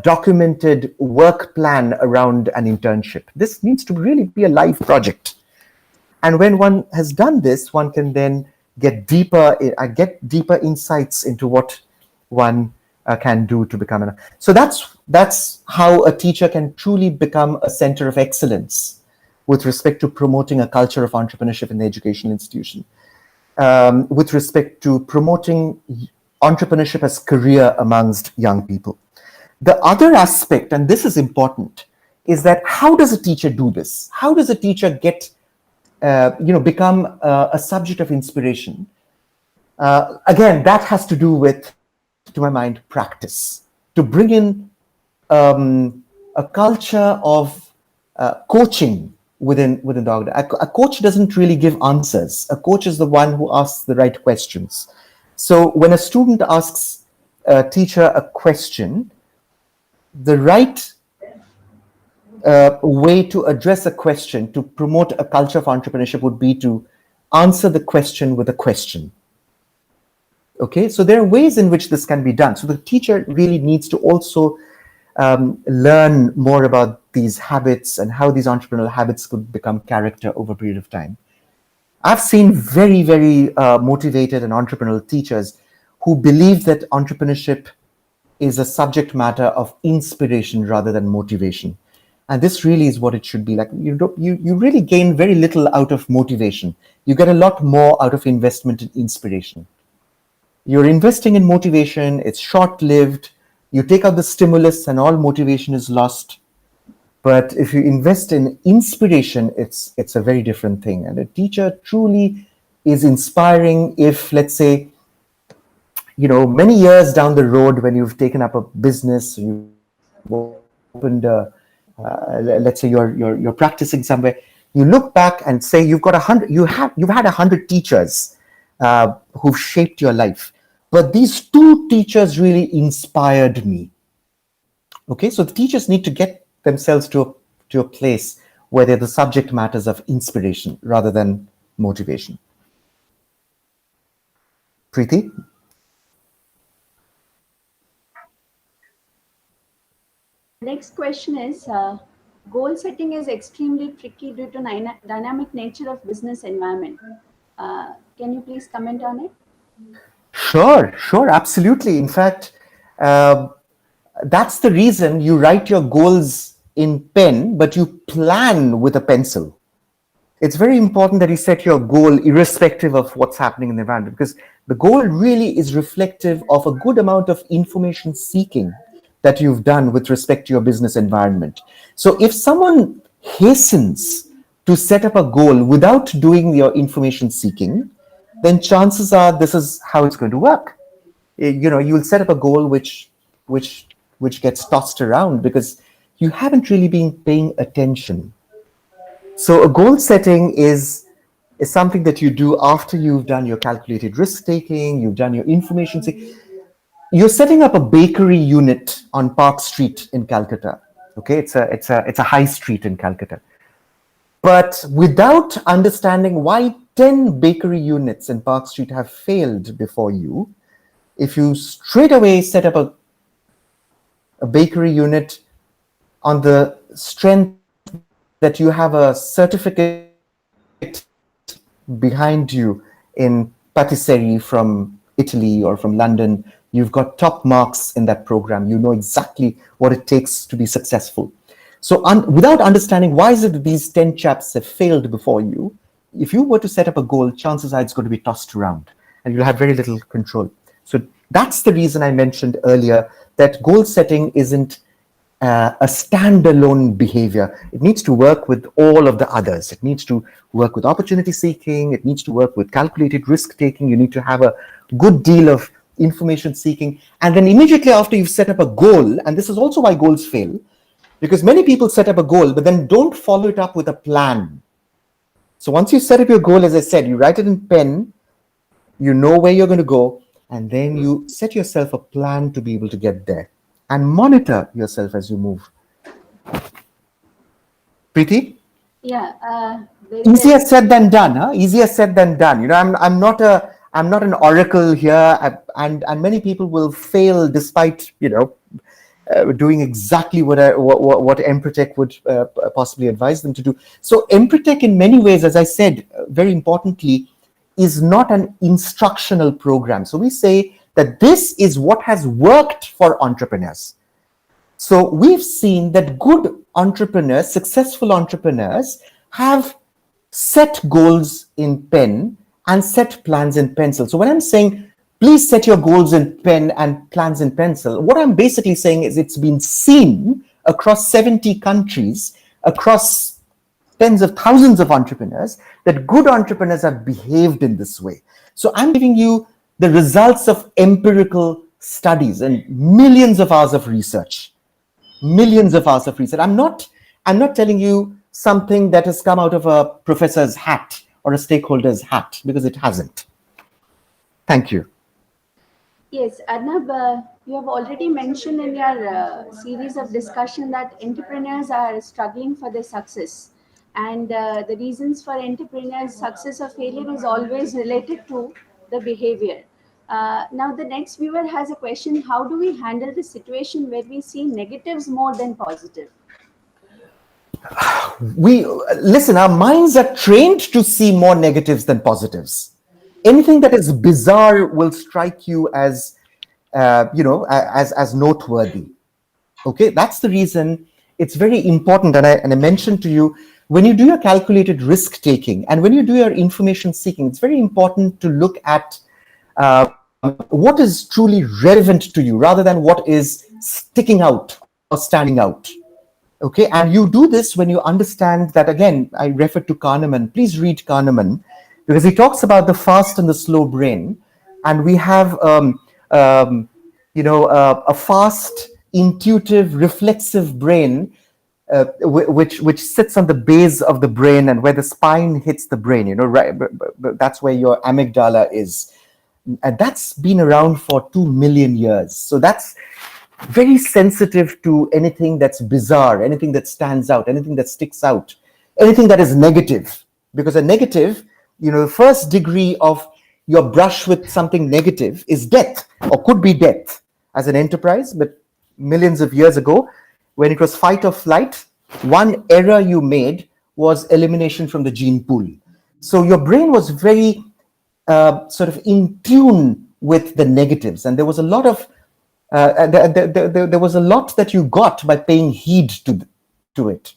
documented work plan around an internship. This needs to really be a live project. And when one has done this, one can then get deeper insights into what one can do to become an. So that's how a teacher can truly become a center of excellence with respect to promoting a culture of entrepreneurship in the educational institution, with respect to promoting entrepreneurship as career amongst young people. The other aspect, and this is important, is that how does a teacher do this? How does a teacher get, become a subject of inspiration? Again, that has to do with, to my mind, practice. To bring in a culture of coaching within the organization. A coach doesn't really give answers. A coach is the one who asks the right questions. So when a student asks a teacher a question, the right way to address a question, to promote a culture of entrepreneurship, would be to answer the question with a question. Okay, so there are ways in which this can be done. So the teacher really needs to also learn more about these habits and how these entrepreneurial habits could become character over a period of time. I've seen very, very motivated and entrepreneurial teachers who believe that entrepreneurship is a subject matter of inspiration rather than motivation. And this really is what it should be like. You really gain very little out of motivation. You get a lot more out of investment in inspiration. You're investing in motivation, it's short-lived, you take out the stimulus and all motivation is lost. But if you invest in inspiration, it's a very different thing. And a teacher truly is inspiring if, let's say, many years down the road, when you've taken up a business, you've opened let's say you're practicing somewhere, you look back and say you've had 100 teachers who've shaped your life. But these 2 teachers really inspired me. Okay, so the teachers need to get themselves to a place where they're the subject matters of inspiration rather than motivation. Preeti? Next question is, goal setting is extremely tricky due to dynamic nature of business environment. Can you please comment on it? Sure, absolutely. In fact, that's the reason you write your goals in pen, but you plan with a pencil. It's very important that you set your goal irrespective of what's happening in the environment, because the goal really is reflective of a good amount of information seeking that you've done with respect to your business environment. So if someone hastens to set up a goal without doing your information seeking, then chances are this is how it's going to work. You'll set up a goal which gets tossed around because you haven't really been paying attention. So a goal setting is something that you do after you've done your calculated risk taking, you've done your information seeking. You're setting up a bakery unit on Park Street in Calcutta. Okay, it's a high street in Calcutta. But without understanding why 10 bakery units in Park Street have failed before you, if you straight away set up a bakery unit on the strength that you have a certificate behind you in patisserie from Italy or from London, you've got top marks in that program, you know exactly what it takes to be successful. So without understanding why is it that these 10 chaps have failed before you, if you were to set up a goal, chances are it's going to be tossed around and you'll have very little control. So that's the reason I mentioned earlier that goal setting isn't a standalone behavior. It needs to work with all of the others. It needs to work with opportunity seeking. It needs to work with calculated risk taking. You need to have a good deal of information seeking. And then immediately after you've set up a goal, and this is also why goals fail, Because many people set up a goal, but then don't follow it up with a plan. So once you set up your goal, as I said, you write it in pen, you know where you're going to go, and then you set yourself a plan to be able to get there and monitor yourself as you move. Preeti? Yeah, very Easier well. said than done, huh? Easier said than done. You know, I'm not an oracle here, and many people will fail despite, you know, doing exactly what Empretec would possibly advise them to do. So Empretec, in many ways, as I said, very importantly, is not an instructional program. So we say that this is what has worked for entrepreneurs. So we've seen that good entrepreneurs, successful entrepreneurs, have set goals in pen and set plans in pencil. So when I'm saying please set your goals in pen and plans in pencil, what I'm basically saying is it's been seen across 70 countries, across tens of thousands of entrepreneurs, that good entrepreneurs have behaved in this way. So I'm giving you the results of empirical studies and millions of hours of research. Millions of hours of research. I'm not telling you something that has come out of a professor's hat or a stakeholder's hat, because it hasn't. Thank you. Yes, Arnab, you have already mentioned in your series of discussion that entrepreneurs are struggling for their success. And the reasons for entrepreneurs' success or failure is always related to the behavior. Now, the next viewer has a question: how do we handle the situation where we see negatives more than positive? We listen, our minds are trained to see more negatives than positives. Anything that is bizarre will strike you as as noteworthy. Okay, that's the reason it's very important. And I mentioned to you, when you do your calculated risk taking and when you do your information seeking, it's very important to look at what is truly relevant to you rather than what is sticking out or standing out. Okay, and you do this when you understand that. Again, I refer to Kahneman. Please read Kahneman, because he talks about the fast and the slow brain, and we have a fast, intuitive, reflexive brain, which sits on the base of the brain and where the spine hits the brain. You know, right? That's where your amygdala is, and that's been around for 2 million years. So that's very sensitive to anything that's bizarre, anything that stands out, anything that sticks out, anything that is negative. Because a negative, you know, the first degree of your brush with something negative is death, or could be death as an enterprise. But millions of years ago, when it was fight or flight, one error you made was elimination from the gene pool. So your brain was very sort of in tune with the negatives, and there was a lot of there was a lot that you got by paying heed to it.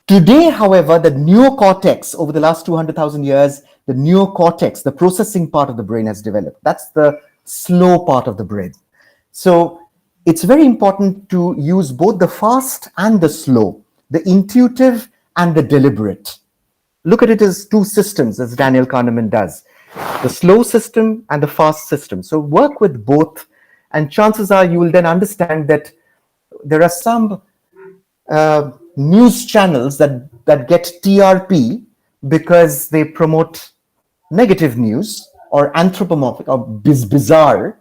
Today, however, the neocortex, over the last 200,000 years, the neocortex, the processing part of the brain, has developed. That's the slow part of the brain. So it's very important to use both the fast and the slow, the intuitive and the deliberate. Look at it as two systems, as Daniel Kahneman does, the slow system and the fast system. So work with both, and chances are you will then understand that there are some news channels that get TRP because they promote negative news or anthropomorphic or bizarre,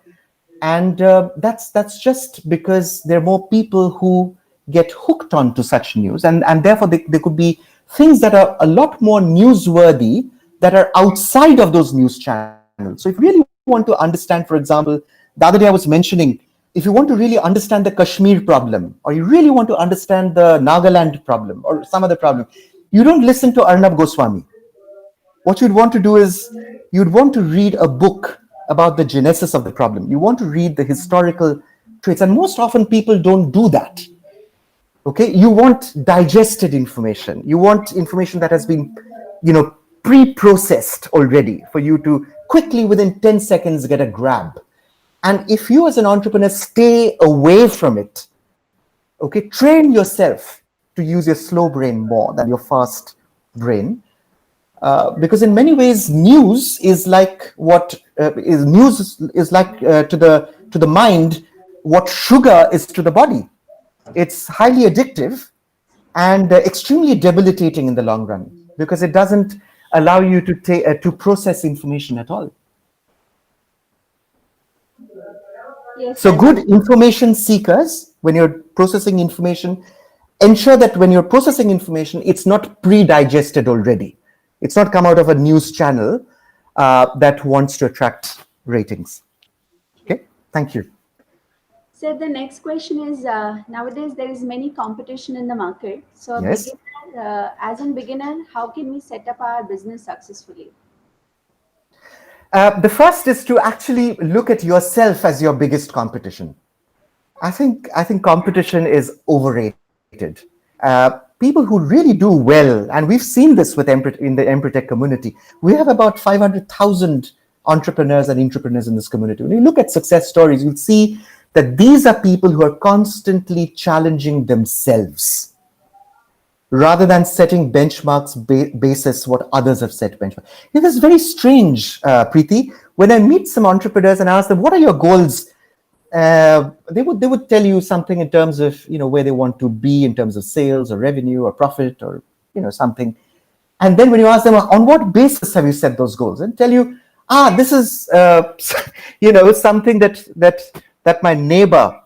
and that's just because there are more people who get hooked onto such news, and therefore there could be things that are a lot more newsworthy that are outside of those news channels. So if you really want to understand, for example, the other day I was mentioning, if you want to really understand the Kashmir problem, or you really want to understand the Nagaland problem or some other problem, you don't listen to Arnab Goswami. What you'd want to do is you'd want to read a book about the genesis of the problem. You want to read the historical traits, and most often people don't do that. Okay, you want digested information. You want information that has been, pre-processed already for you to quickly, within 10 seconds, get a grab. And if you as an entrepreneur stay away from it, okay, train yourself to use your slow brain more than your fast brain. Because in many ways, news is like to the mind what sugar is to the body. It's highly addictive and extremely debilitating in the long run because it doesn't allow you to process information at all. Yes, So good Arnab. information seekers, when you're processing information, ensure that when you're processing information, it's not pre-digested already. It's not come out of a news channel that wants to attract ratings. Okay, thank you. So the next question is, nowadays there is many competition in the market. So a Yes. beginner, as a beginner, how can we set up our business successfully? The first is to actually look at yourself as your biggest competition. I think competition is overrated. People who really do well, and we've seen this with in the Empretec community, we have about 500,000 entrepreneurs and entrepreneurs in this community. When you look at success stories, you'll see that these are people who are constantly challenging themselves rather than setting benchmarks basis what others have set benchmarks. It is very strange, Preeti, when I meet some entrepreneurs and ask them, what are your goals? They would tell you something in terms of where they want to be in terms of sales or revenue or profit or something, and then when you ask them on what basis have you set those goals, and tell you, this is something that my neighbor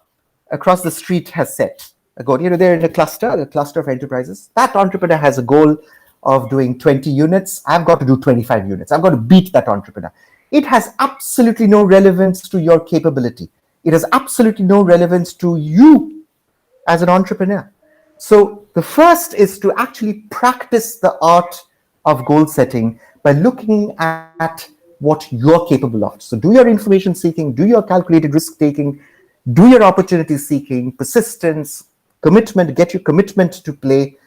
across the street has set a goal. They're in a cluster of enterprises. That entrepreneur has a goal of doing 20 units. I've got to do 25 units. I've got to beat that entrepreneur. It has absolutely no relevance to your capability. It has absolutely no relevance to you as an entrepreneur. So the first is to actually practice the art of goal setting by looking at what you're capable of. So do your information seeking, do your calculated risk taking, do your opportunity seeking, persistence, commitment, get your commitment to play.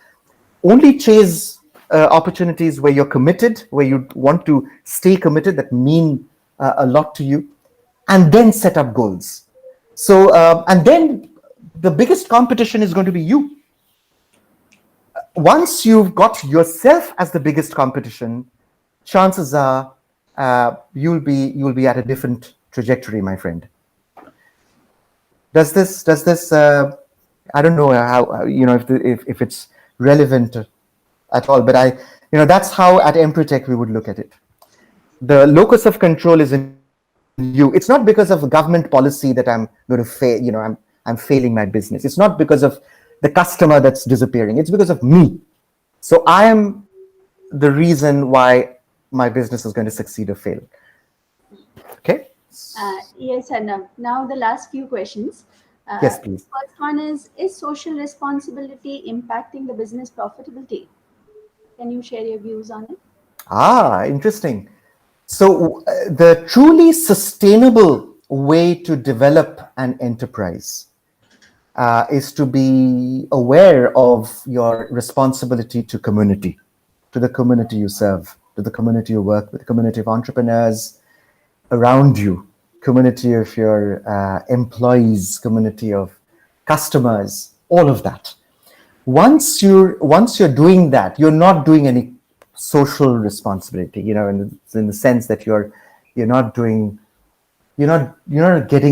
Only chase opportunities where you're committed, where you want to stay committed, that mean a lot to you, and then set up goals. So, and then the biggest competition is going to be you. Once you've got yourself as the biggest competition, chances are you'll be at a different trajectory, my friend. Does this I don't know how if it's relevant at all, but that's how at Empretec we would look at it. The locus of control is in you. It's not because of a government policy that I'm going to fail. I'm failing my business. It's not because of the customer that's disappearing. It's because of me. So I am the reason why my business is going to succeed or fail. Okay. Yes, Arnab. Now the last few questions. Yes, please. First one is social responsibility impacting the business profitability? Can you share your views on it? Interesting. So the truly sustainable way to develop an enterprise is to be aware of your responsibility to community, to the community you serve, to the community you work with, community of entrepreneurs around you, community of your employees, community of customers, all of that. Once you're doing that, you're not doing any social responsibility, in the sense that you're not getting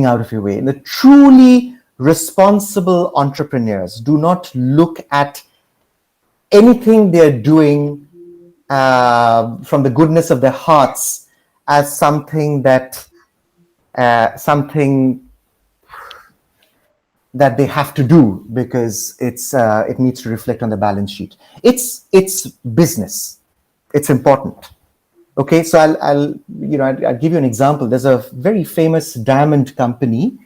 out of your way. And the truly responsible entrepreneurs do not look at anything they're doing from the goodness of their hearts as something that they have to do because it needs to reflect on the balance sheet. It's business. It's important. Okay, so I'll give you an example. There's a very famous diamond company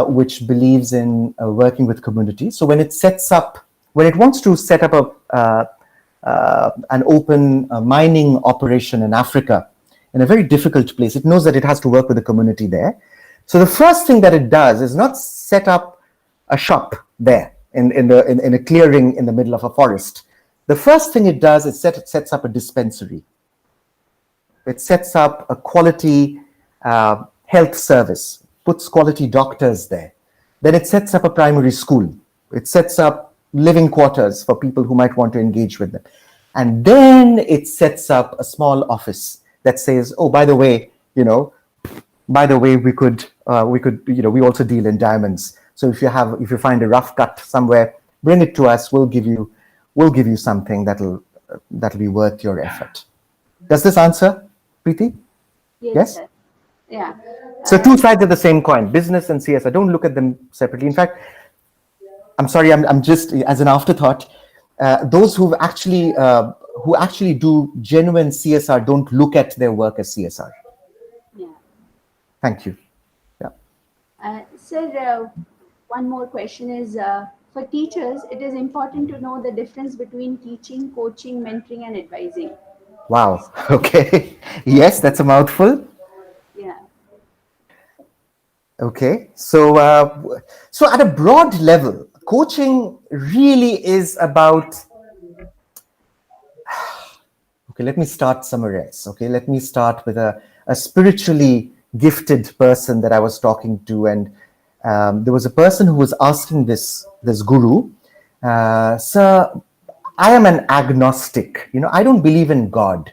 which believes in working with communities. So when it wants to set up an open mining operation in Africa, in a very difficult place, it knows that it has to work with the community there. So the first thing that it does is not set up a shop there in a clearing in the middle of a forest. The first thing it does is sets up a dispensary. It sets up a quality health service, puts quality doctors there. Then it sets up a primary school. It sets up living quarters for people who might want to engage with them. And then it sets up a small office that says, oh, by the way, we also deal in diamonds. So if you find a rough cut somewhere, bring it to us. We'll give you something that'll be worth your effort. Does this answer, Preeti? Yes, Yes. sir. Yeah. So two sides of the same coin, business and CSR. Don't look at them separately. In fact, I'm sorry, I'm just as an afterthought. Those who actually do genuine CSR don't look at their work as CSR. Yeah. Thank you. Yeah. Sir, one more question is for teachers, it is important to know the difference between teaching, coaching, mentoring, and advising. Wow. Okay. Yes, that's a mouthful. Yeah. Okay. So at a broad level, coaching really is about. Okay, let me start somewhere else. Okay, let me start with a spiritually gifted person that I was talking to, and there was a person who was asking this guru, "Sir, I am an agnostic. I don't believe in God.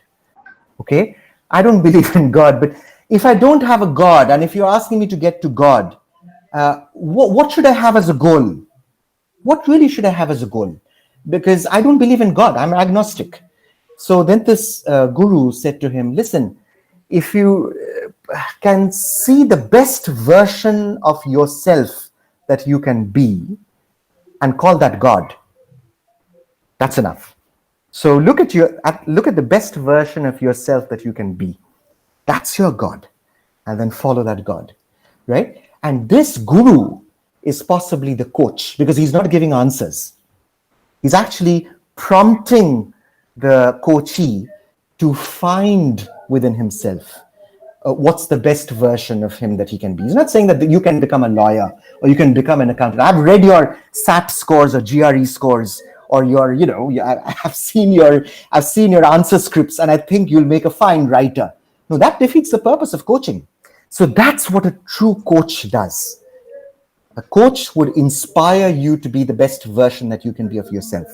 Okay, I don't believe in God. But if I don't have a God, and if you're asking me to get to God, what should I have as a goal? What really should I have as a goal? Because I don't believe in God. I'm agnostic." So then this guru said to him, "Listen, if you can see the best version of yourself that you can be and call that God, that's enough. So look at the best version of yourself that you can be. That's your God. And then follow that God. Right? And this guru is possibly the coach because he's not giving answers. He's actually prompting the coachee to find within himself what's the best version of him that he can be. He's not saying that you can become a lawyer or you can become an accountant. I've read your SAT scores or GRE scores or I've seen your answer scripts, and I think you'll make a fine writer. No, that defeats the purpose of coaching. So that's what a true coach does. A coach would inspire you to be the best version that you can be of yourself.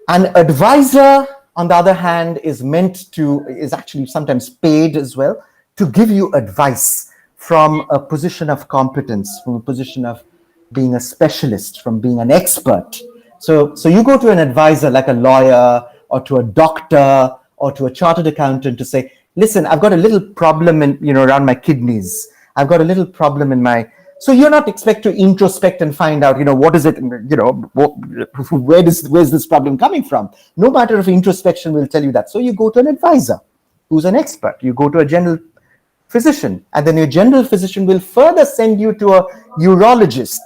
An advisor, on the other hand, is actually sometimes paid as well to give you advice from a position of competence, from a position of being a specialist, from being an expert. So you go to an advisor like a lawyer or to a doctor or to a chartered accountant to say, "Listen, I've got a little problem around my kidneys. I've got a little problem in my." So you're not expected to introspect and find out, what is it, where's this problem coming from? No matter of introspection will tell you that. So you go to an advisor who's an expert. You go to a general physician, and then your general physician will further send you to a urologist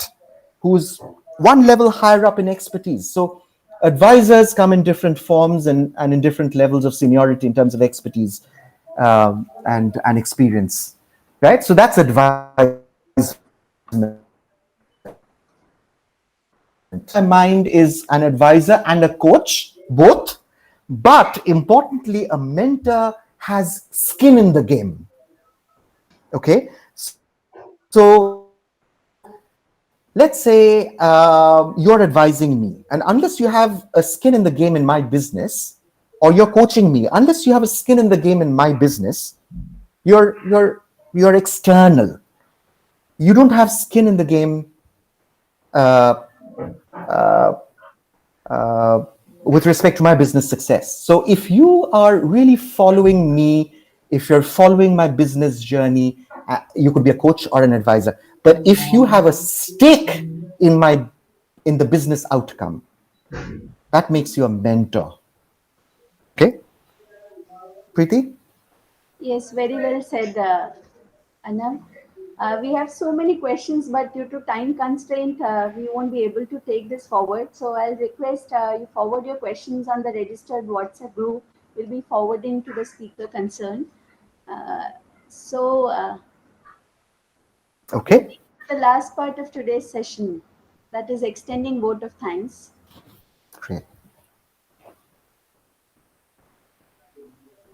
who's one level higher up in expertise. So advisors come in different forms and in different levels of seniority in terms of expertise and experience, right? So that's advisement. My mind is an advisor and a coach, both, but importantly, a mentor has skin in the game. Okay, so let's say you're advising me, and unless you have a skin in the game in my business, or you're coaching me, unless you have a skin in the game in my business, you're external. You don't have skin in the game with respect to my business success. So if you are really following me, if you're following my business journey, you could be a coach or an advisor. But if you have a stake in the business outcome, that makes you a mentor. Okay, Preeti? Yes, very well said, Arnab. We have so many questions, but due to time constraint, we won't be able to take this forward. So I'll request you forward your questions on the registered WhatsApp group. We'll be forwarding to the speaker concerned. Uh, so Okay, the last part of today's session, that is extending vote of thanks. great.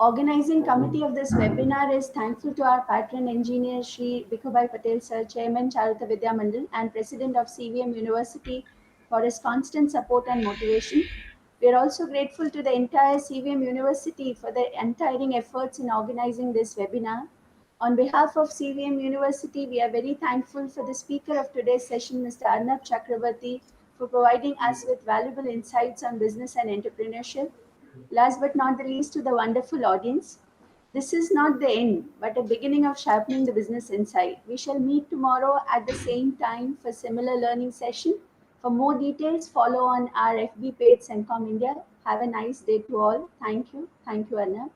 Organizing committee of this webinar is thankful to our patron engineer Shri Bikhubai Patel Sir, Chairman Charita Vidya Mandal and President of CVM University for his constant support and motivation. We are also grateful to the entire CVM University for their untiring efforts in organizing this webinar. On behalf of CVM University, we are very thankful for the speaker of today's session, Mr. Arnab Chakraborty, for providing us with valuable insights on business and entrepreneurship. Last but not the least, to the wonderful audience. This is not the end, but a beginning of sharpening the business insight. We shall meet tomorrow at the same time for similar learning session. For more details, follow on our FB page, Sencom India. Have a nice day to all. Thank you. Thank you, Arnab.